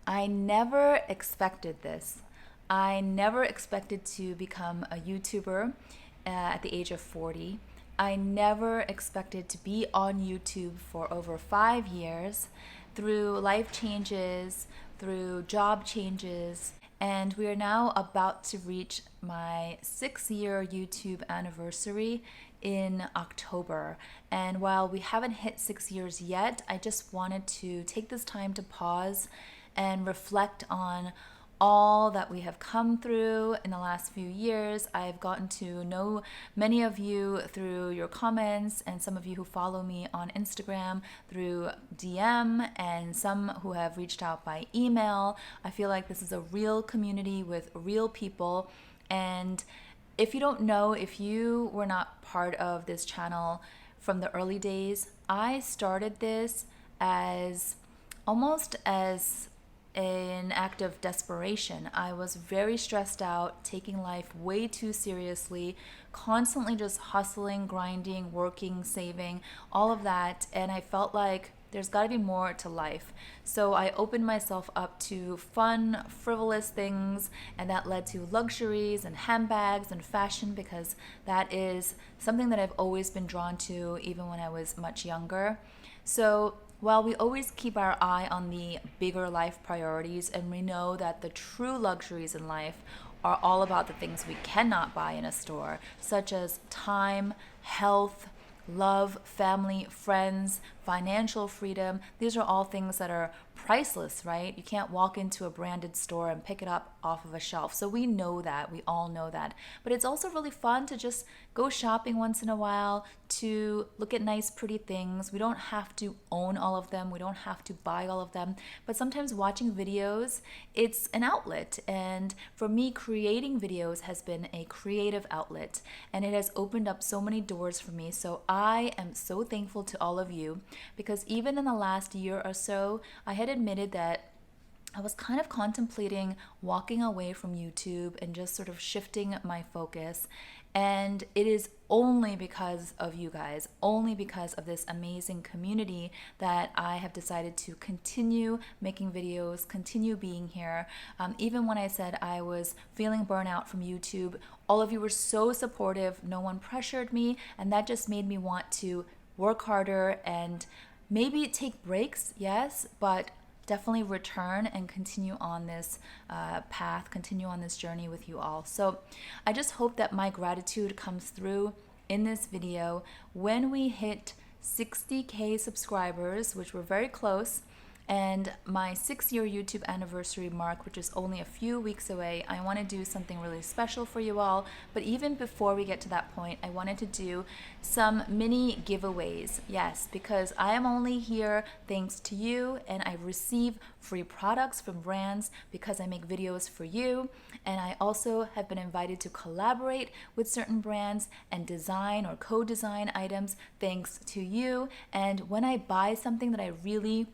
I never expected this. I never expected to become a YouTuber at the age of 40. I never expected to be on YouTube for over 5 years through life changes, through job changes, and we are now about to reach my 6 year YouTube anniversary in October. And while we haven't hit 6 years yet, I just wanted to take this time to pause and reflect on all that we have come through in the last few years. I've gotten to know many of you through your comments, and some of you who follow me on Instagram through DM, and some who have reached out by email. I feel like this is a real community with real people. And if you don't know, if you were not part of this channel from the early days, I started this as almost as an act of desperation. I was very stressed out, taking life way too seriously, constantly just hustling, grinding, working, saving, all of that. And I felt like there's got to be more to life. So I opened myself up to fun, frivolous things, and that led to luxuries and handbags and fashion, because that is something that I've always been drawn to, even when I was much younger. So while we always keep our eye on the bigger life priorities, and we know that the true luxuries in life are all about the things we cannot buy in a store, such as time, health, love, family, friends, financial freedom. These are all things that are priceless, right? You can't walk into a branded store and pick it up off of a shelf. So we know that, we all know that. But it's also really fun to just go shopping once in a while, to look at nice, pretty things. We don't have to own all of them. We don't have to buy all of them. But sometimes watching videos, it's an outlet. And for me, creating videos has been a creative outlet, and it has opened up so many doors for me. So I am so thankful to all of you, because even in the last year or so, I had admitted that I was kind of contemplating walking away from YouTube and just sort of shifting my focus. And it is only because of you guys, only because of this amazing community, that I have decided to continue making videos, continue being here. Even when I said I was feeling burnout from YouTube, all of you were so supportive. No one pressured me, and that just made me want to work harder and maybe take breaks, yes, but definitely return and continue on this path, continue on this journey with you all. So I just hope that my gratitude comes through in this video. When we hit 60K subscribers, which we're very close, and my 6 year YouTube anniversary mark, which is only a few weeks away, I want to do something really special for you all. But even before we get to that point, I wanted to do some mini giveaways. Yes, because I am only here thanks to you, and I receive free products from brands because I make videos for you. And I also have been invited to collaborate with certain brands and design or co-design items thanks to you. And when I buy something that I really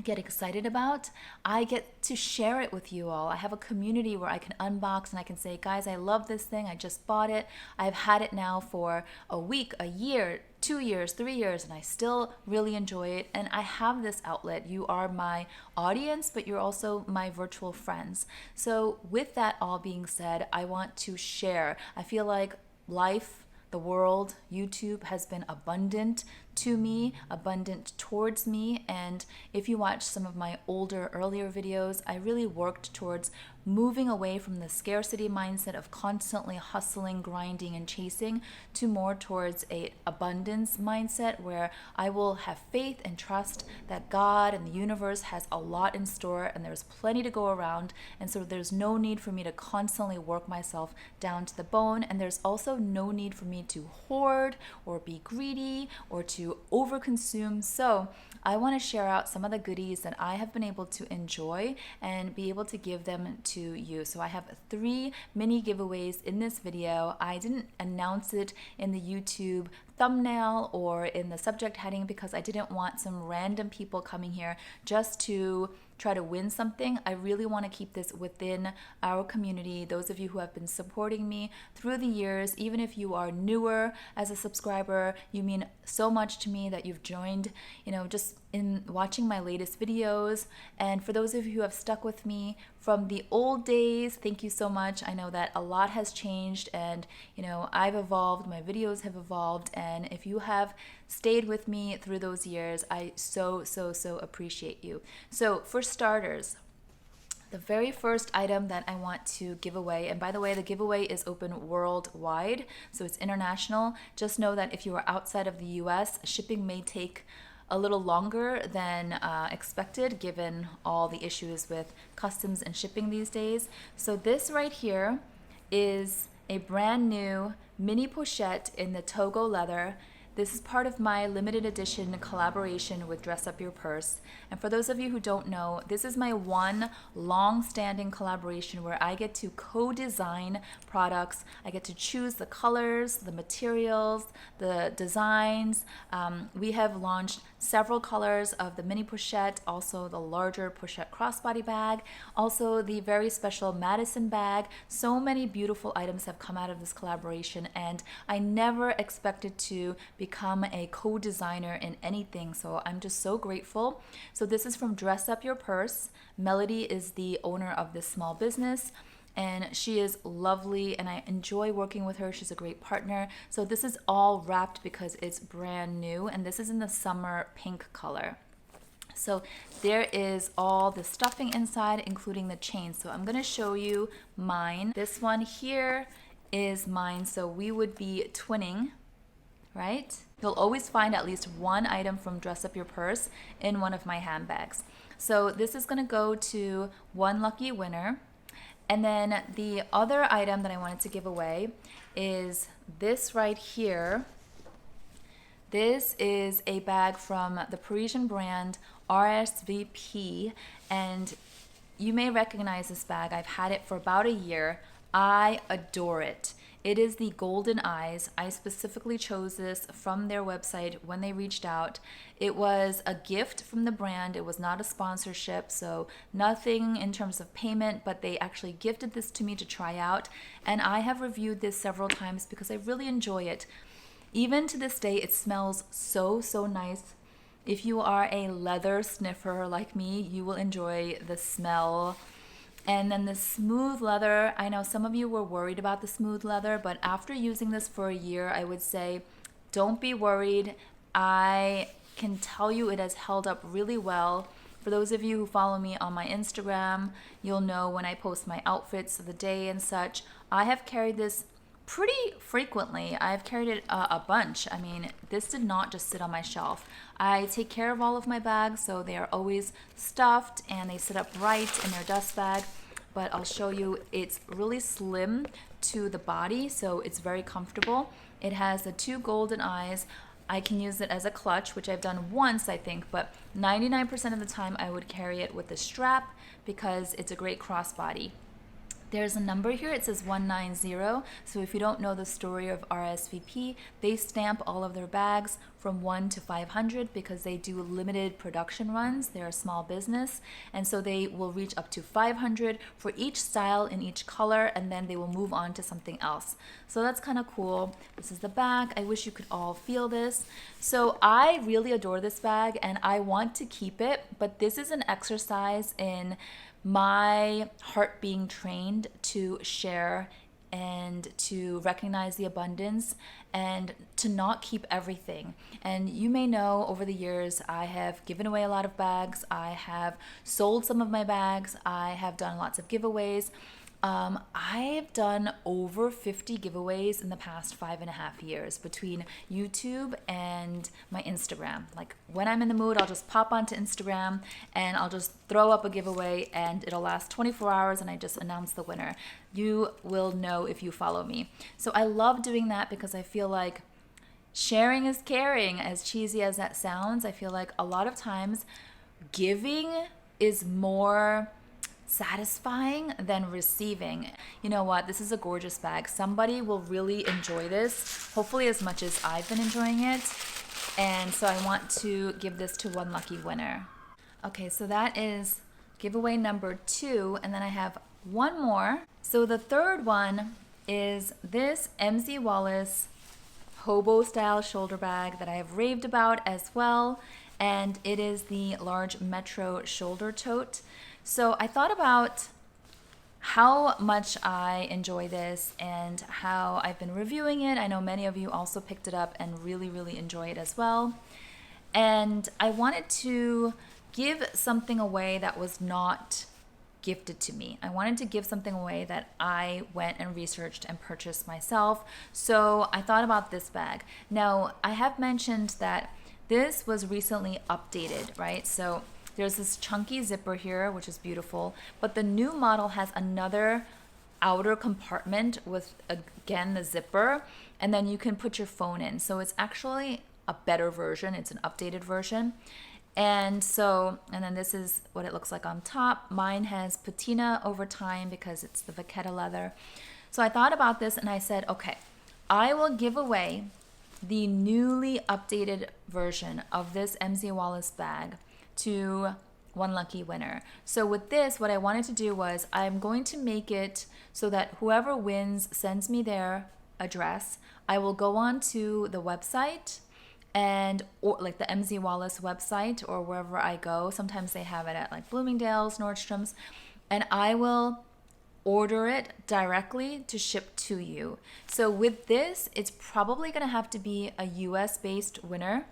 get excited about, I get to share it with you all. I have a community where I can unbox and I can say, guys, I love this thing. I just bought it. I've had it now for a week, a year, 2 years, 3 years, and I still really enjoy it. And I have this outlet. You are my audience, but you're also my virtual friends. So with that all being said, I want to share. I feel like life, the world, YouTube has been abundant to me, abundant towards me. And if you watch some of my older, earlier videos, I really worked towards moving away from the scarcity mindset of constantly hustling, grinding, and chasing, to more towards a abundance mindset where I will have faith and trust that God and the universe has a lot in store, and there's plenty to go around. And so there's no need for me to constantly work myself down to the bone. And there's also no need for me to hoard or be greedy or to overconsume. So I want to share out some of the goodies that I have been able to enjoy and be able to give them to you. So I have 3 mini giveaways in this video. I didn't announce it in the YouTube thumbnail or in the subject heading because I didn't want some random people coming here just to try to win something. I really want to keep this within our community. Those of you who have been supporting me through the years, even if you are newer as a subscriber, you mean so much to me that you've joined, just in watching my latest videos. And for those of you who have stuck with me from the old days, thank you so much. I know that a lot has changed, and I've evolved, my videos have evolved, and if you have stayed with me through those years, I so appreciate you. So for starters, the very first item that I want to give away, and by the way, the giveaway is open worldwide, so it's international. Just know that if you are outside of the US, shipping may take a little longer than expected given all the issues with customs and shipping these days. So this right here is a brand new mini pochette in the Togo leather. This is part of my limited edition collaboration with Dress Up Your Purse. And for those of you who don't know, this is my one long-standing collaboration where I get to co-design products. I get to choose the colors, the materials, the designs. We have launched several colors of the mini pochette, also the larger pochette crossbody bag, also the very special Madison bag. So many beautiful items have come out of this collaboration, and I never expected to become a co-designer in anything, so I'm just so grateful. So this is from Dress Up Your Purse. Melody is the owner of this small business, and she is lovely, and I enjoy working with her. She's a great partner. So this is all wrapped because it's brand new, and this is in the summer pink color. So there is all the stuffing inside, including the chain. So I'm gonna show you mine. This one here is mine, so we would be twinning, right? You'll always find at least one item from Dress Up Your Purse in one of my handbags. So this is gonna go to one lucky winner. And then the other item that I wanted to give away is this right here. This is a bag from the Parisian brand RSVP, and you may recognize this bag. I've had it for about a year. I adore it. It is the golden eyes. I specifically chose this from their website when they reached out. It was a gift from the brand. It was not a sponsorship, so nothing in terms of payment, but they actually gifted this to me to try out. And I have reviewed this several times because I really enjoy it. Even to this day, it smells so nice. If you are a leather sniffer like me, you will enjoy the smell. And then the smooth leather, I know some of you were worried about the smooth leather, but after using this for a year, I would say don't be worried. I can tell you it has held up really well. For those of you who follow me on my Instagram, you'll know when I post my outfits of the day and such. I have carried this pretty frequently. I've carried it a bunch. I mean, this did not just sit on my shelf. I take care of all of my bags, so they are always stuffed and they sit upright in their dust bag. But I'll show you, it's really slim to the body, so it's very comfortable. It has the two golden eyes. I can use it as a clutch, which I've done once, I think, but 99% of the time I would carry it with a strap because it's a great crossbody. There's a number here, it says 190, so if you don't know the story of RSVP, they stamp all of their bags from 1 to 500 because they do limited production runs. They're a small business, and so they will reach up to 500 for each style in each color, and then they will move on to something else. So that's kind of cool. This is the back. I wish you could all feel this. So I really adore this bag, and I want to keep it, but this is an exercise in my heart being trained to share and to recognize the abundance and to not keep everything. And you may know over the years I have given away a lot of bags. I have sold some of my bags. I have done lots of giveaways. I've done over 50 giveaways in the past 5.5 years between YouTube and my Instagram. Like when I'm in the mood, I'll just pop onto Instagram and I'll just throw up a giveaway and it'll last 24 hours and I just announce the winner. You will know if you follow me. So I love doing that because I feel like sharing is caring, as cheesy as that sounds. I feel like a lot of times giving is more satisfying than receiving. You know what? This is a gorgeous bag. Somebody will really enjoy this, hopefully as much as I've been enjoying it. And so I want to give this to one lucky winner. Okay, so that is giveaway number 2, and then I have one more. So the third one is this Wallace hobo style shoulder bag that I have raved about as well. and it is the large Metro shoulder tote. So I thought about how much I enjoy this and how I've been reviewing it. I know many of you also picked it up and really, really enjoy it as well. And I wanted to give something away that was not gifted to me. I wanted to give something away that I went and researched and purchased myself. So I thought about this bag. Now, I have mentioned that this was recently updated, right? So there's this chunky zipper here, which is beautiful, but the new model has another outer compartment with, again, the zipper, and then you can put your phone in. So it's actually a better version. It's an updated version. And then this is what it looks like on top. Mine has patina over time because it's the vachetta leather. So I thought about this and I said, okay, I will give away the newly updated version of this MZ Wallace bag to one lucky winner. So with this, what I wanted to do was I'm going to make it so that whoever wins sends me their address. I will go on to the website or like the MZ Wallace website or wherever I go. Sometimes they have it at like Bloomingdale's, Nordstrom's, and I will order it directly to ship to you. So with this, it's probably going to have to be a US based winner,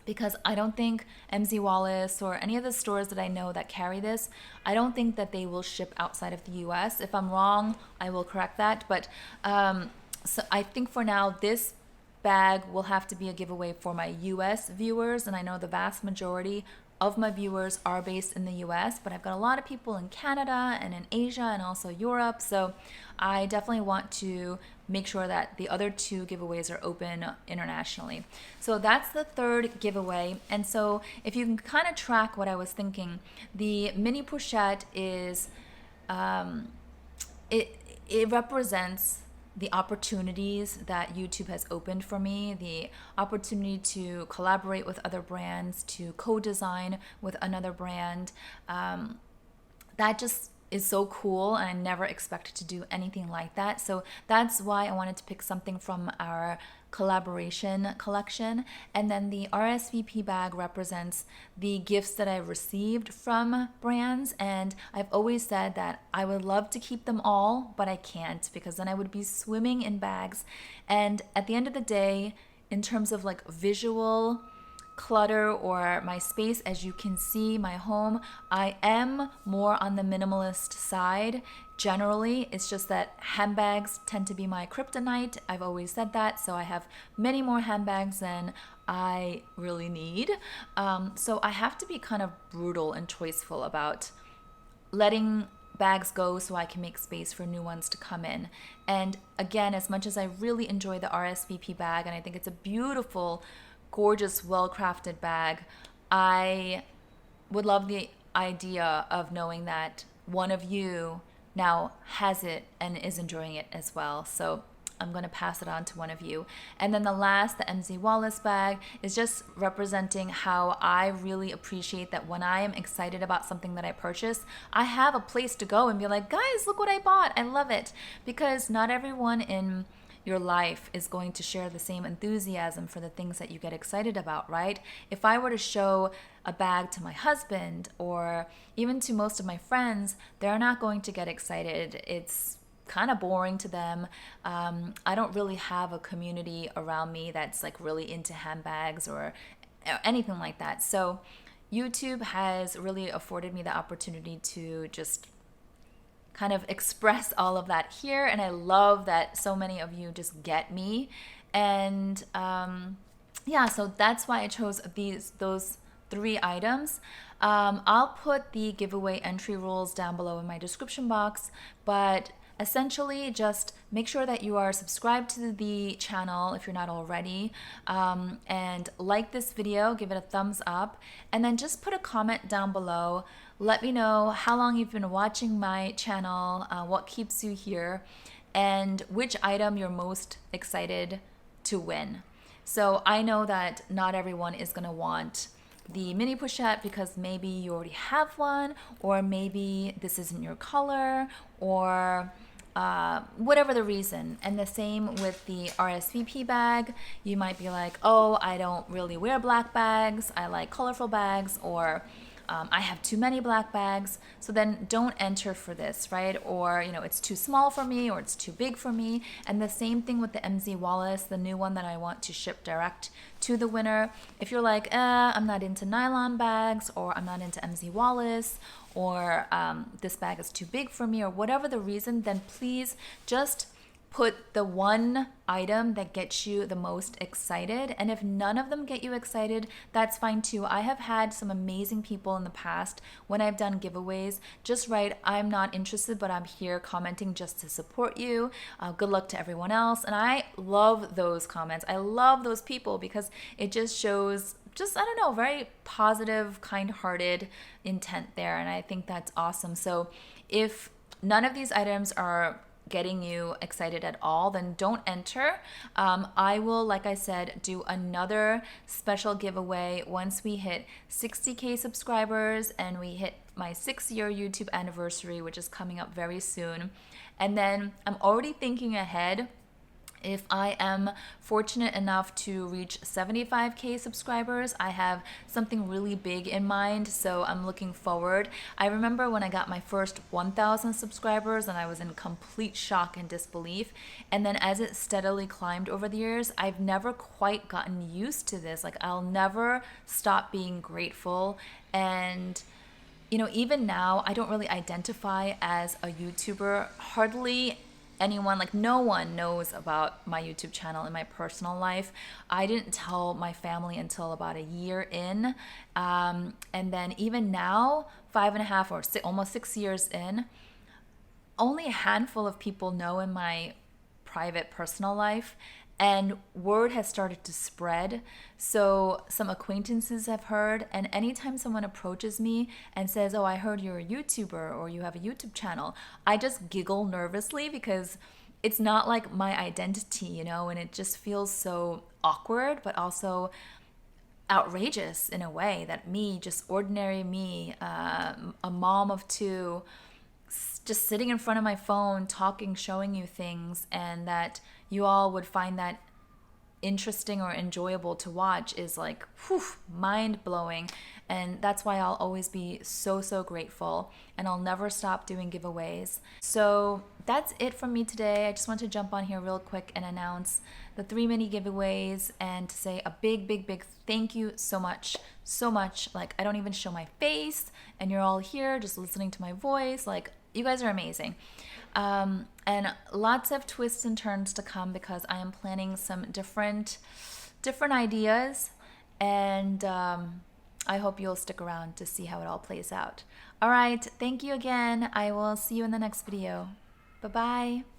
because I don't think MZ Wallace or any of the stores that I know that carry this, I don't think that they will ship outside of the US. If I'm wrong, I will correct that. But so I think for now, this bag will have to be a giveaway for my US viewers. And I know the vast majority of my viewers are based in the US, but I've got a lot of people in Canada and in Asia and also Europe. So I definitely want to make sure that the other two giveaways are open internationally. So that's the third giveaway. And so if you can kind of track what I was thinking, the mini pochette is, it represents the opportunities that YouTube has opened for me, the opportunity to collaborate with other brands, to co-design with another brand. That just is so cool, and I never expected to do anything like that. So that's why I wanted to pick something from our collaboration collection. And then the RSVP bag represents the gifts that I've received from brands, and I've always said that I would love to keep them all, but I can't, because then I would be swimming in bags. And at the end of the day, in terms of like visual clutter or my space, as you can see, my home, I am more on the minimalist side. Generally, it's just that handbags tend to be my kryptonite. I've always said that, so I have many more handbags than I really need. So I have to be kind of brutal and choiceful about letting bags go so I can make space for new ones to come in. And again, as much as I really enjoy the RSVP bag, and I think it's a beautiful, gorgeous, well-crafted bag, I would love the idea of knowing that one of you now has it and is enjoying it as well. So I'm going to pass it on to one of you. And then the last, the MZ Wallace bag, is just representing how I really appreciate that when I am excited about something that I purchase, I have a place to go and be like, guys, look what I bought. I love it. Because not everyone in your life is going to share the same enthusiasm for the things that you get excited about, right? If I were to show a bag to my husband or even to most of my friends, they're not going to get excited. It's kind of boring to them. I don't really have a community around me that's like really into handbags or anything like that. So YouTube has really afforded me the opportunity to just kind of express all of that here, and I love that so many of you just get me. And yeah, so that's why I chose those 3 items. I'll put the giveaway entry rules down below in my description box, but essentially just make sure that you are subscribed to the channel if you're not already, and like this video, give it a thumbs up, and then just put a comment down below. Let me know how long you've been watching my channel, what keeps you here, and which item you're most excited to win. So I know that not everyone is going to want the mini pochette because maybe you already have one, or maybe this isn't your color, or whatever the reason. And the same with the RSVP bag. You might be like, oh, I don't really wear black bags. I like colorful bags, or I have too many black bags. So then don't enter for this, right? Or, it's too small for me, or it's too big for me. And the same thing with the MZ Wallace, the new one that I want to ship direct to the winner. If you're like, I'm not into nylon bags, or I'm not into MZ Wallace, or this bag is too big for me, or whatever the reason, then please just put the one item that gets you the most excited. And if none of them get you excited, that's fine too. I have had some amazing people in the past when I've done giveaways just write, I'm not interested, but I'm here commenting just to support you. Good luck to everyone else. And I love those comments. I love those people because it just shows I don't know, very positive, kind-hearted intent there. And I think that's awesome. So if none of these items are getting you excited at all, then don't enter. I will, like I said, do another special giveaway once we hit 60K subscribers and we hit my 6-year YouTube anniversary, which is coming up very soon. And then I'm already thinking ahead. If I am fortunate enough to reach 75K subscribers, I have something really big in mind, so I'm looking forward. I remember when I got my first 1,000 subscribers and I was in complete shock and disbelief. And then as it steadily climbed over the years, I've never quite gotten used to this. Like, I'll never stop being grateful. And even now, I don't really identify as a YouTuber. Hardly anyone, like no one knows about my YouTube channel in my personal life. I didn't tell my family until about a year in. And then even now, 5.5 or almost 6 years in, only a handful of people know in my private personal life. And word has started to spread. So some acquaintances have heard. And anytime someone approaches me and says, oh, I heard you're a YouTuber or you have a YouTube channel, I just giggle nervously because it's not like my identity, and it just feels so awkward, but also outrageous in a way that me, just ordinary me, a mom of 2, just sitting in front of my phone, talking, showing you things, and that you all would find that interesting or enjoyable to watch is like, mind-blowing. And that's why I'll always be so, so grateful. And I'll never stop doing giveaways. So that's it from me today. I just want to jump on here real quick and announce the 3 mini giveaways and to say a big, big, big thank you so much. So much. Like, I don't even show my face and you're all here just listening to my voice. Like, you guys are amazing. And lots of twists and turns to come because I am planning some different ideas, and I hope you'll stick around to see how it all plays out. All right, thank you again. I will see you in the next video. Bye-bye.